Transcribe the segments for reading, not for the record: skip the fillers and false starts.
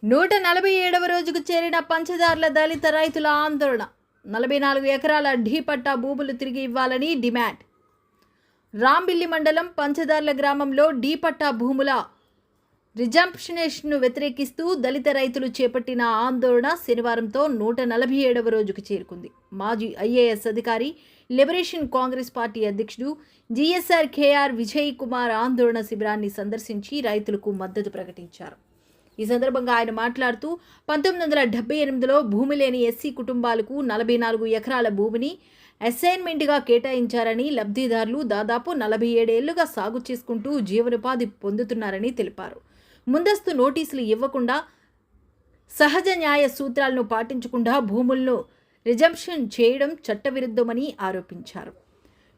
147వ రోజుకు చేరిన పంచదార్ల దళిత రైతుల ఆందోళన. 44 ఎకరాల ఢీ పట్టా భూములు తిరిగి ఇవ్వాలని డిమాండ్. రాంబిల్లి మండలం పంచదార్ల గ్రామంలో ఢీ పట్టా భూముల రిజంప్షన్ను వ్యతిరేకిస్తూ దళిత రైతులు చేపట్టిన ఆందోళన శనివారంతో 147వ రోజుకు చేరుకుంది. మాజీ ఐఏఎస్ అధికారి, లిబరేషన్ కాంగ్రెస్ పార్టీ అధ్యక్షుడు జిఎస్ఆర్ కేఆర్ విజయ్ కుమార్ ఆందోళన శిబిరాన్ని సందర్శించి రైతులకు మద్దతు ప్రకటించారు. ఈ సందర్భంగా ఆయన మాట్లాడుతూ 1978లో భూమి లేని ఎస్సీ కుటుంబాలకు 44 ఎకరాల భూమిని అసైన్మెంట్గా కేటాయించారని, లబ్ధిదారులు దాదాపు 47 ఏళ్లుగా సాగు చేసుకుంటూ జీవనోపాధి పొందుతున్నారని తెలిపారు. ముందస్తు నోటీసులు ఇవ్వకుండా, సహజ న్యాయ సూత్రాలను పాటించకుండా భూములను రిజంప్షన్ చేయడం చట్టవిరుద్ధమని ఆరోపించారు.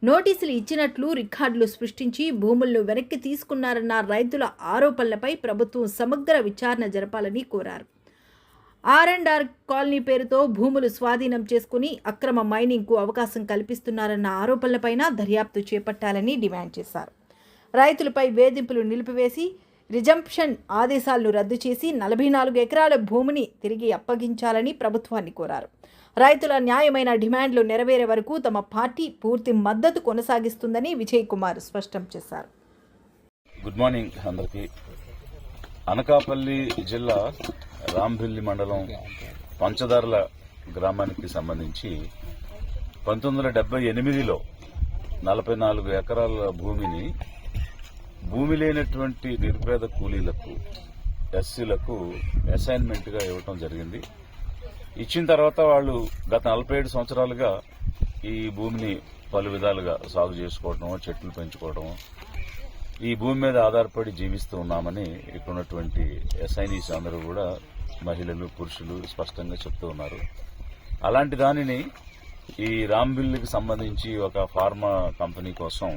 నోటీసులు ఇచ్చినట్లు రికార్డులు సృష్టించి భూములను వెనక్కి తీసుకున్నారన్న రైతుల ఆరోపణలపై ప్రభుత్వం సమగ్ర విచారణ జరపాలని కోరారు. R&R కాలనీ పేరుతో భూములు స్వాధీనం చేసుకుని అక్రమ మైనింగ్కు అవకాశం కల్పిస్తున్నారన్న ఆరోపణలపైన దర్యాప్తు చేపట్టాలని డిమాండ్ చేశారు. రైతులపై వేధింపులు నిలిపివేసి రిజంప్షన్ ఆదేశాలను రద్దు చేసి 44 ఎకరాల భూమిని తిరిగి అప్పగించాలని ప్రభుత్వాన్ని కోరారు. రైతుల న్యాయమైన డిమాండ్లు నెరవేరే వరకు తమ పార్టీ పూర్తి మద్దతు కొనసాగిస్తుందని విజయ్ కుమార్ స్పష్టం చేశారు. గుడ్ మార్నింగ్ అందరికీ. అనకాపల్లి జిల్లా రాంబిల్లి మండలం పంచదార్ల గ్రామానికి సంబంధించి 1978లో 44 ఎకరాల భూమిని భూమి లేనటువంటి నిరుపేద కూలీలకు, ఎస్సీలకు అసైన్మెంట్గా ఇవ్వటం జరిగింది. ఇచ్చిన తర్వాత వాళ్ళు గత 47 సంవత్సరాలుగా ఈ భూమిని పలు విధాలుగా సాగు చేసుకోవడం, చెట్లు పెంచుకోవడం, ఈ భూమి మీద ఆధారపడి జీవిస్తూ ఉన్నామని ఇక్కడ ఉన్నటువంటి అసైనీస్ అందరూ కూడా మహిళలు, పురుషులు స్పష్టంగా చెప్తూ ఉన్నారు. అలాంటి దానిని ఈ రాంబిల్లికి సంబంధించి ఒక ఫార్మా కంపెనీ కోసం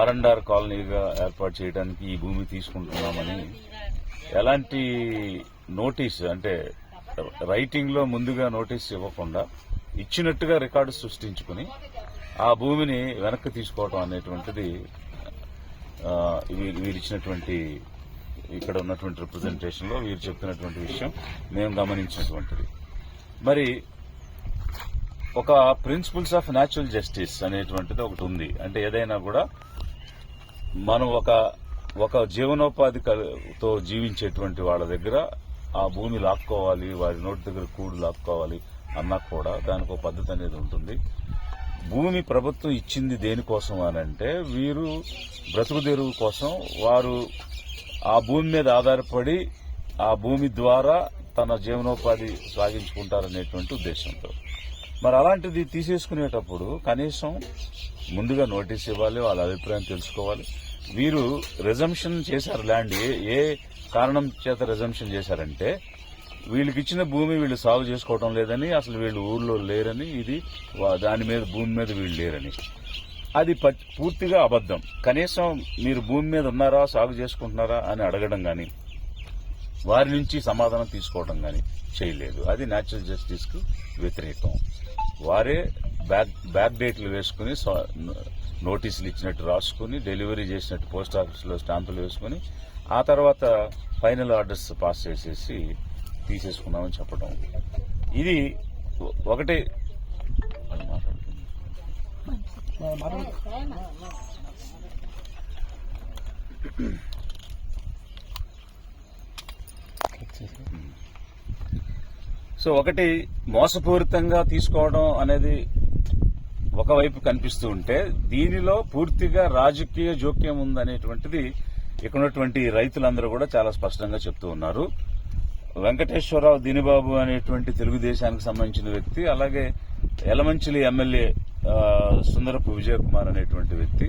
R&R కాలనీగా ఏర్పాటు చేయడానికి ఈ భూమి తీసుకుంటున్నామని ఎలాంటి నోటీస్, అంటే రైటింగ్ లో ముందుగా నోటీస్ ఇవ్వకుండా ఇచ్చినట్టుగా రికార్డు సృష్టించుకుని ఆ భూమిని వెనక్కి తీసుకోవడం అనేటువంటిది వీరిచ్చినటువంటి ఇక్కడ ఉన్నటువంటి రిప్రజెంటేషన్ లో వీరు చెప్తున్నటువంటి విషయం మేము గమనించినటువంటిది. మరి ఒక ప్రిన్సిపల్స్ ఆఫ్ న్యాచురల్ జస్టిస్ అనేటువంటిది ఒకటి ఉంది. అంటే ఏదైనా కూడా మనం ఒక జీవనోపాధితో జీవించేటువంటి వాళ్ళ దగ్గర ఆ భూమి లాక్కోవాలి, వారి నోటి దగ్గర కూడు లాక్కోవాలి అన్నా కూడా దానికి ఒక పద్ధతి అనేది ఉంటుంది. భూమి ప్రభుత్వం ఇచ్చింది దేనికోసం అనంటే వీరు బ్రతుకుదెరువు కోసం, వారు ఆ భూమి మీద ఆధారపడి ఆ భూమి ద్వారా తన జీవనోపాధి సాగించుకుంటారనేటువంటి ఉద్దేశంతో. మరి అలాంటిది తీసేసుకునేటప్పుడు కనీసం ముందుగా నోటీస్ ఇవ్వాలి, వాళ్ళ అభిప్రాయం తెలుసుకోవాలి. వీరు రిజంప్షన్ చేశారు ల్యాండ్. ఏ కారణం చేత రిజంప్షన్ చేశారంటే వీళ్ళకి ఇచ్చిన భూమి వీళ్ళు సాగు చేసుకోవడం లేదని, అసలు వీళ్ళు ఊర్లో లేరని, ఇది దాని మీద భూమి మీద వీళ్ళు లేరని. అది పూర్తిగా అబద్దం. కనీసం మీరు భూమి మీద ఉన్నారా, సాగు చేసుకుంటున్నారా అని అడగడం గాని, వారి నుంచి సమాధానం తీసుకోవడం గాని చేయలేదు. అది న్యాచురల్ జస్టిస్ కు వ్యతిరేకం. వారే బ్యాక్ డేట్లు వేసుకుని, నోటీసులు ఇచ్చినట్టు రాసుకుని, డెలివరీ చేసినట్టు పోస్ట్ ఆఫీసులో స్టాంపులు వేసుకుని, ఆ తర్వాత ఫైనల్ ఆర్డర్స్ పాస్ చేసేసి తీసేసుకున్నామని చెప్పడం. ఇది ఒకటి. సో ఒకటి మోసపూరితంగా తీసుకోవడం అనేది ఒకవైపు కనిపిస్తూ ఉంటే, దీనిలో పూర్తిగా రాజకీయ జోక్యం ఉందనేటువంటిది ఇక్కడ ఉన్నటువంటి రైతులందరూ కూడా చాలా స్పష్టంగా చెప్తూ ఉన్నారు. వెంకటేశ్వరరావు దినిబాబు అనేటువంటి తెలుగుదేశానికి సంబంధించిన వ్యక్తి, అలాగే యలమంచిలి ఎమ్మెల్యే సుందరపు విజయ్ కుమార్ అనేటువంటి వ్యక్తి,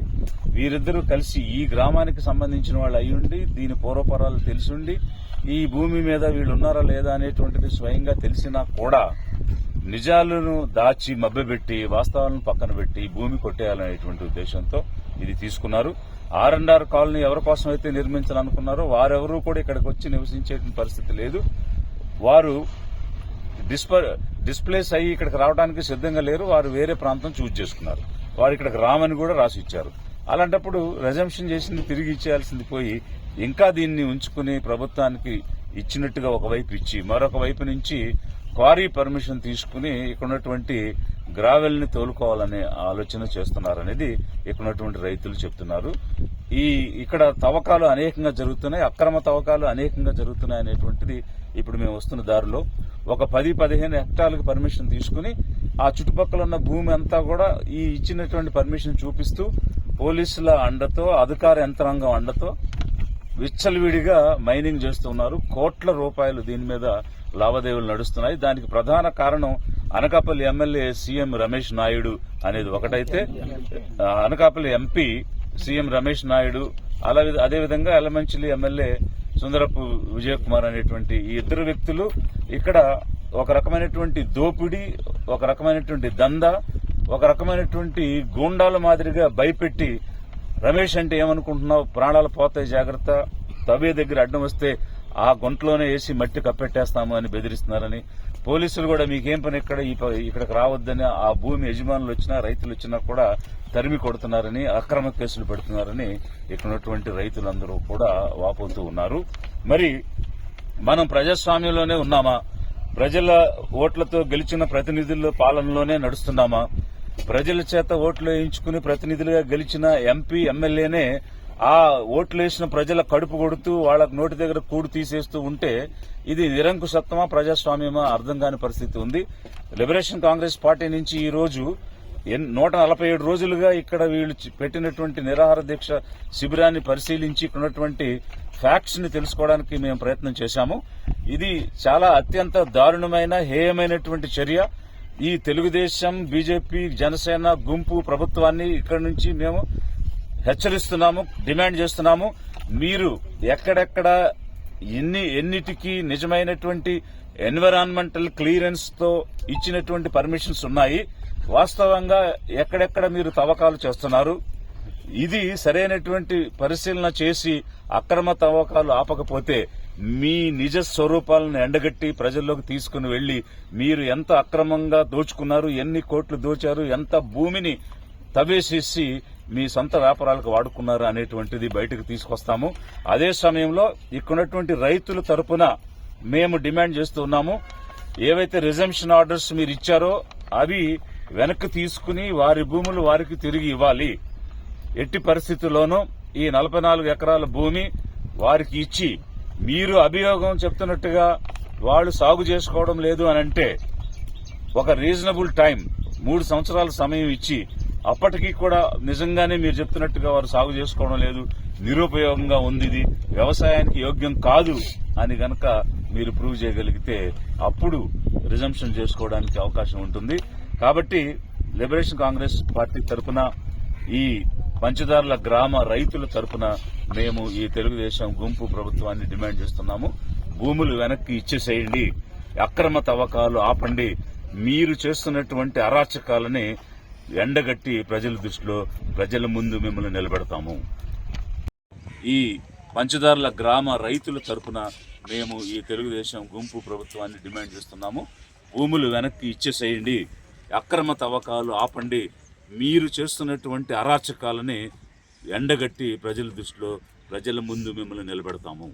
వీరిద్దరూ కలిసి ఈ గ్రామానికి సంబంధించిన వాళ్ళు అయ్యుండి, దీని పూర్వపరాలు తెలిసిండి, ఈ భూమి మీద వీళ్ళు ఉన్నారా లేదా అనేటువంటిది స్వయంగా తెలిసినా కూడా నిజాలను దాచి మభ్యపెట్టి వాస్తవాలను పక్కన పెట్టి భూమి కొట్టేయాలనేటువంటి ఉద్దేశంతో ఇది తీసుకున్నారు. R&R కాలనీ ఎవరి కోసం అయితే నిర్మించాలనుకున్నారో వారెవరూ కూడా ఇక్కడికి వచ్చి నివసించే పరిస్థితి లేదు. వారు డిస్ప్లేస్ అయ్యి ఇక్కడికి రావడానికి సిద్ధంగా లేరు. వారు వేరే ప్రాంతం చూజ్ చేసుకున్నారు. వారు ఇక్కడికి రామని కూడా రాసి ఇచ్చారు. అలాంటప్పుడు రిజంప్షన్ చేసింది తిరిగి ఇచ్చేయాల్సింది పోయి ఇంకా దీన్ని ఉంచుకుని ప్రభుత్వానికి ఇచ్చినట్టుగా ఒకవైపు ఇచ్చి మరొక వైపు నుంచి క్వారీ పర్మిషన్ తీసుకుని ఇక్కడ ఉన్నటువంటి గ్రావెల్ని తోలుకోవాలనే ఆలోచన చేస్తున్నారనేది ఇక్కడ ఉన్నటువంటి రైతులు చెప్తున్నారు. ఇక్కడ తవ్వకాలు అనేకంగా జరుగుతున్నాయి, అక్రమ తవ్వకాలు అనేకంగా జరుగుతున్నాయి అనేటువంటిది ఇప్పుడు మేము వస్తున్న దారిలో ఒక 10-15 హెక్టార్లకు పర్మిషన్ తీసుకుని ఆ చుట్టుపక్కల ఉన్న భూమి అంతా కూడా ఈ ఇచ్చినటువంటి పర్మిషన్ చూపిస్తూ పోలీసుల అండతో అధికార యంత్రాంగం అండతో విచ్చలవిడిగా మైనింగ్ చేస్తున్నారు. కోట్ల రూపాయలు దీని మీద లావాదేవీలు నడుస్తున్నాయి. దానికి ప్రధాన కారణం అనకాపల్లి ఎమ్మెల్యే సీఎం రమేష్ నాయుడు అనేది ఒకటైతే, అనకాపల్లి ఎంపీ సీఎం రమేష్ నాయుడు, అదేవిధంగా ఎలమంచిలి ఎమ్మెల్యే సుందరపు విజయ్ కుమార్ అనేటువంటి ఈ ఇద్దరు వ్యక్తులు ఇక్కడ ఒక రకమైనటువంటి దోపిడీ, ఒక రకమైనటువంటి దందా, ఒక రకమైనటువంటి గూండాల మాదిరిగా భయపెట్టి రమేష్ అంటే ఏమనుకుంటున్నావు, ప్రాణాలు పోతాయి జాగ్రత్త, తవ్వే దగ్గర అడ్డం వస్తే ఆ గుంటలోనే వేసి మట్టి కప్పెట్టేస్తాము అని బెదిరిస్తున్నారని, పోలీసులు కూడా మీకేం పని ఇక్కడికి రావద్దని ఆ భూమి యజమానులు వచ్చినా రైతులు వచ్చినా కూడా తరిమి కొడుతున్నారని, అక్రమ కేసులు పెడుతున్నారని ఇక్కడ ఉన్నటువంటి రైతులందరూ కూడా వాపోతూ ఉన్నారు. మరి మనం ప్రజాస్వామ్యంలోనే ఉన్నామా, ప్రజల ఓట్లతో గెలిచిన ప్రతినిధుల పాలనలోనే నడుస్తున్నామా, ప్రజల చేత ఓట్లు వేయించుకుని ప్రతినిధులుగా గెలిచిన ఎంపీ ఎమ్మెల్యేనే ఆ ఓట్లు వేసిన ప్రజల కడుపు కొడుతూ వాళ్ళ నోటి దగ్గర కూడు తీసేస్తూ ఉంటే ఇది నిరంకుశత్వమా ప్రజాస్వామ్యమా అర్థం కాని పరిస్థితి ఉంది. లిబరేషన్ కాంగ్రెస్ పార్టీ నుంచి ఈ రోజు 147 రోజులుగా ఇక్కడ వీళ్ళు పెట్టినటువంటి నిరాహార దీక్ష శిబిరాన్ని పరిశీలించి ఇక్కడ ఉన్నటువంటి ఫ్యాక్ట్స్ ని తెలుసుకోవడానికి మేము ప్రయత్నం చేశాము. ఇది చాలా అత్యంత దారుణమైన హేయమైనటువంటి చర్య. ఈ తెలుగుదేశం, బీజేపీ, జనసేన గుంపు ప్రభుత్వాన్ని ఇక్కడి నుంచి మేము హెచ్చరిస్తున్నాము, డిమాండ్ చేస్తున్నాము. మీరు ఎక్కడెక్కడ ఎన్నిటికీ నిజమైనటువంటి ఎన్విరాన్మెంటల్ క్లియరెన్స్ తో ఇచ్చినటువంటి పర్మిషన్స్ ఉన్నాయి, వాస్తవంగా ఎక్కడెక్కడ మీరు తవ్వకాలు చేస్తున్నారు, ఇది సరైనటువంటి పరిశీలన చేసి అక్రమ తవ్వకాలు ఆపకపోతే మీ నిజ స్వరూపాలను ఎండగట్టి ప్రజల్లోకి తీసుకుని వెళ్లి మీరు ఎంత అక్రమంగా దోచుకున్నారు, ఎన్ని కోట్లు దోచారు, ఎంత భూమిని తవ్వేసేసి మీ సొంత వ్యాపారాలకు వాడుకున్నారు అనేటువంటిది బయటకు తీసుకొస్తాము. అదే సమయంలో ఇక్కడున్నటువంటి రైతుల తరపున మేము డిమాండ్ చేస్తూ ఉన్నాము, ఏవైతే రిజంప్షన్ ఆర్డర్స్ మీరు ఇచ్చారో అవి వెనక్కి తీసుకుని వారి భూములు వారికి తిరిగి ఇవ్వాలి. ఎట్టి పరిస్థితుల్లోనూ ఈ 44 ఎకరాల భూమి వారికి ఇచ్చి మీరు అభియోగం చెప్తున్నట్టుగా వాళ్ళు సాగు చేసుకోవడం లేదు అనంటే ఒక రీజనబుల్ టైం 3 సంవత్సరాల సమయం ఇచ్చి అప్పటికీ కూడా నిజంగానే మీరు చెప్తున్నట్టుగా వారు సాగు చేసుకోవడం లేదు, నిరుపయోగంగా ఉంది, ఇది వ్యవసాయానికి యోగ్యం కాదు అని గనక మీరు ప్రూవ్ చేయగలిగితే అప్పుడు రిజంప్షన్ చేసుకోవడానికి అవకాశం ఉంటుంది. కాబట్టి లిబరేషన్ కాంగ్రెస్ పార్టీ తరఫున ఈ పంచదారుల గ్రామ రైతుల తరఫున మేము ఈ తెలుగుదేశం గుంపు ప్రభుత్వాన్ని డిమాండ్ చేస్తున్నాము. భూములు వెనక్కి ఇచ్చేసేయండి, అక్రమ తవ్వకాలు ఆపండి, మీరు చేస్తున్నటువంటి అరాచకాలని ఎండగట్టి ప్రజల దృష్టిలో ప్రజల ముందు మిమ్మల్ని నిలబెడతాము. ఈ పంచదారుల గ్రామ రైతుల తరఫున మేము ఈ తెలుగుదేశం గుంపు ప్రభుత్వాన్ని డిమాండ్ చేస్తున్నాము. భూములు వెనక్కి ఇచ్చేసేయండి, అక్రమ తవ్వకాలు ఆపండి, మీరు చేస్తున్నటువంటి అరాచకాలని ఎండగట్టి ప్రజల దృష్టిలో ప్రజల ముందు మిమ్మల్ని నిలబెడతాము.